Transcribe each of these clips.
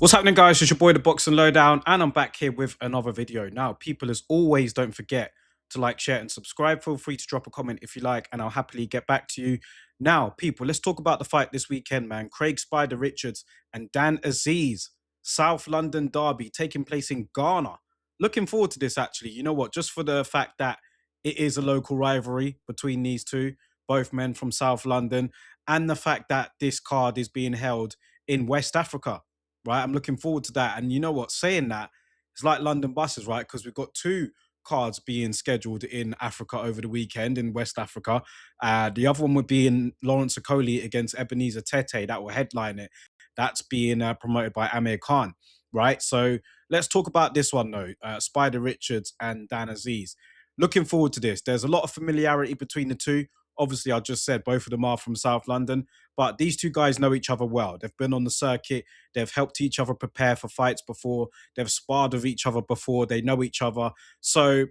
What's happening, guys? It's your boy, the Boxing Lowdown, and I'm back here with another video. Now, people, as always, don't forget to like, share, and subscribe. Feel free to drop a comment if you like, and I'll happily get back to you. Now, people, let's talk about the fight this weekend, man. Craig Spider Richards and Dan Azeez, South London derby taking place in Ghana. Looking forward to this, actually. You know what? Just for the fact that it is a local rivalry between these two, both men from South London, and the fact that this card is being held in West Africa, right? I'm looking forward to that. And you know what? Saying that, it's like London buses, right? Because we've got two cards being scheduled in Africa over the weekend in West Africa. The other one would be in Lawrence Okoli against Ebenezer Tete. That will headline it. That's being promoted by Amir Khan, right? So let's talk about this one, though. Spider Richards and Dan Azeez. Looking forward to this. There's a lot of familiarity between the two. Obviously, I just said both of them are from South London, but these two guys know each other well. They've been on the circuit. They've helped each other prepare for fights before. They've sparred with each other before. They know each other. So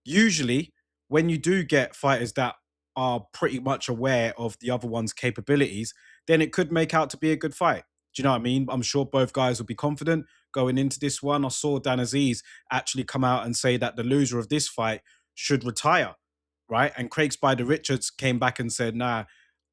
usually, when you do get fighters that are pretty much aware of the other one's capabilities, then it could make out to be a good fight. Do you know what I mean? I'm sure both guys will be confident going into this one. I saw Dan Azeez actually come out and say that the loser of this fight should retire, right? And Craig Spider Richards came back and said, nah,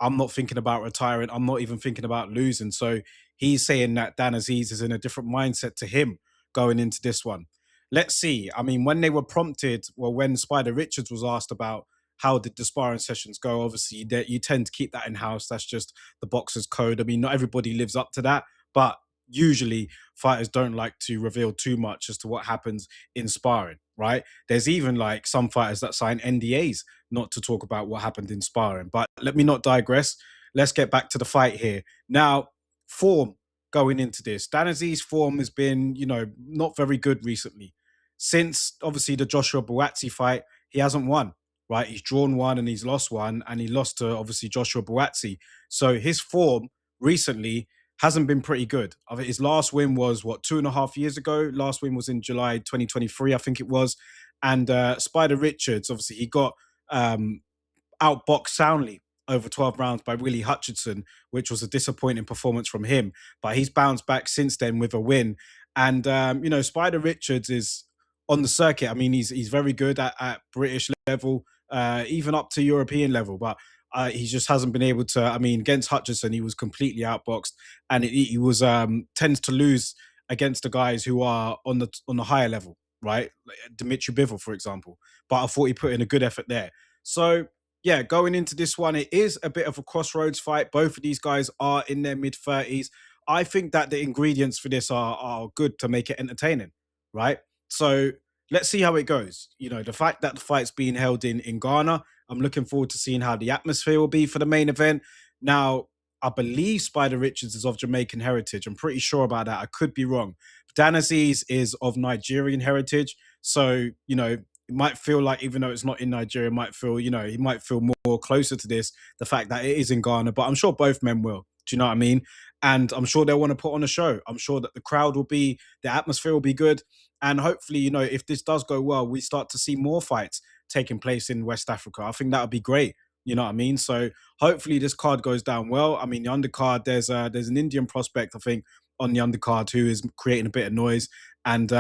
I'm not thinking about retiring. I'm not even thinking about losing. So he's saying that Dan Azeez is in a different mindset to him going into this one. Let's see. I mean, when they were prompted, well, when Spider Richards was asked about how did the sparring sessions go, obviously that you tend to keep that in house. That's just the boxer's code. I mean, not everybody lives up to that, but usually fighters don't like to reveal too much as to what happens in sparring, right? There's even like some fighters that sign NDAs not to talk about what happened in sparring. But let me not digress. Let's get back to the fight here. Now, form going into this. Dan Azeez's form has been, not very good recently. Since obviously the Joshua Buatsi fight, he hasn't won, right? He's drawn one and he's lost one, and he lost to obviously Joshua Buatsi. So his form recently hasn't been pretty good. I think his last win was what, 2.5 years ago. Last win was in July 2023, I think it was. And Spider Richards, obviously, he got outboxed soundly over 12 rounds by Willie Hutchinson, which was a disappointing performance from him. But he's bounced back since then with a win. And Spider Richards is on the circuit. I mean, he's very good at British level, even up to European level. But he just hasn't been able to. I mean, against Hutchinson, he was completely outboxed, and he was tends to lose against the guys who are on the higher level, right? Like Dimitri Bivol, for example. But I thought he put in a good effort there. So yeah, going into this one, it is a bit of a crossroads fight. Both of these guys are in their mid-30s. I think that the ingredients for this are good to make it entertaining, right? So let's see how it goes. The fact that the fight's being held in Ghana, I'm looking forward to seeing how the atmosphere will be for the main event. Now, I believe Spider Richards is of Jamaican heritage. I'm pretty sure about that. I could be wrong. Dan Azeez is of Nigerian heritage. So, it might feel like, even though it's not in Nigeria, he might feel more closer to this, the fact that it is in Ghana. But I'm sure both men will. Do you know what I mean? And I'm sure they'll want to put on a show. I'm sure that the atmosphere will be good. And hopefully, if this does go well, we start to see more fights taking place in West Africa. I think that would be great. You know what I mean? So hopefully this card goes down well. I mean, the undercard, there's an Indian prospect, I think, on the undercard who is creating a bit of noise. And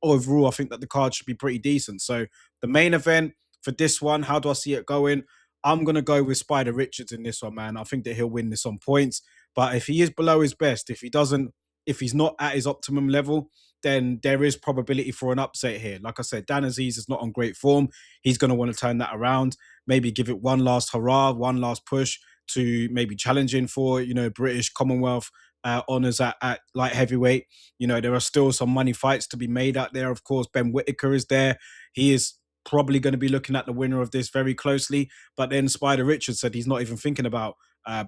overall, I think that the card should be pretty decent. So the main event for this one, how do I see it going? I'm going to go with Spider Richards in this one, man. I think that he'll win this on points. But if he is below his best, if he's not at his optimum level, then there is probability for an upset here. Like I said, Dan Azeez is not on great form. He's going to want to turn that around, maybe give it one last hurrah, one last push to maybe challenging for, British Commonwealth honors at light heavyweight. There are still some money fights to be made out there. Of course, Ben Whittaker is there. He is probably going to be looking at the winner of this very closely. But then Spider Richards said he's not even thinking about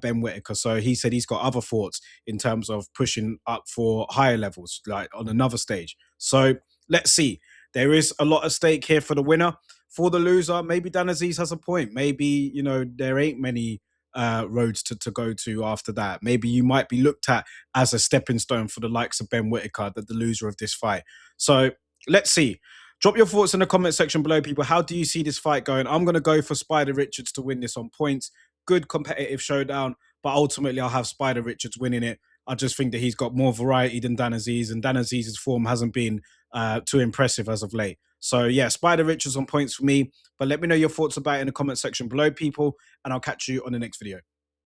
Ben Whittaker. So he said he's got other thoughts in terms of pushing up for higher levels, like on another stage. So let's see. There is a lot at stake here for the winner. For the loser, maybe Dan Azeez has a point. Maybe, there ain't many roads to go to after that. Maybe you might be looked at as a stepping stone for the likes of Ben Whittaker, the loser of this fight. So let's see. Drop your thoughts in the comment section below, people. How do you see this fight going? I'm going to go for Spider Richards to win this on points. Good competitive showdown, but ultimately I'll have Spider Richards winning it. I just think that he's got more variety than Dan Azeez, and Dan Aziz's form hasn't been too impressive as of late. So yeah, Spider Rich is on points for me. But let me know your thoughts about it in the comment section below, people, and I'll catch you on the next video.